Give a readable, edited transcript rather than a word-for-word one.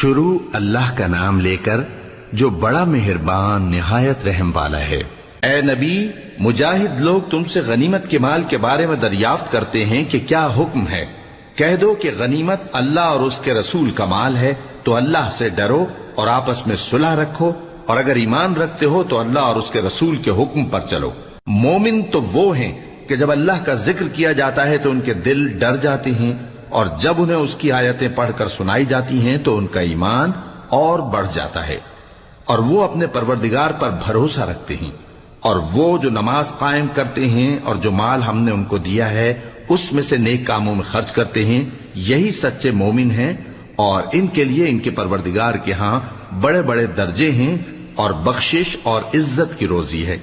شروع اللہ کا نام لے کر جو بڑا مہربان نہایت رحم والا ہے۔ اے نبی، مجاہد لوگ تم سے غنیمت کے مال کے بارے میں دریافت کرتے ہیں کہ کیا حکم ہے۔ کہہ دو کہ غنیمت اللہ اور اس کے رسول کا مال ہے، تو اللہ سے ڈرو اور آپس میں صلح رکھو، اور اگر ایمان رکھتے ہو تو اللہ اور اس کے رسول کے حکم پر چلو۔ مومن تو وہ ہیں کہ جب اللہ کا ذکر کیا جاتا ہے تو ان کے دل ڈر جاتے ہیں، اور جب انہیں اس کی آیتیں پڑھ کر سنائی جاتی ہیں تو ان کا ایمان اور بڑھ جاتا ہے، اور وہ اپنے پروردگار پر بھروسہ رکھتے ہیں، اور وہ جو نماز قائم کرتے ہیں اور جو مال ہم نے ان کو دیا ہے اس میں سے نیک کاموں میں خرچ کرتے ہیں، یہی سچے مومن ہیں، اور ان کے لیے ان کے پروردگار کے ہاں بڑے بڑے درجے ہیں اور بخشش اور عزت کی روزی ہے۔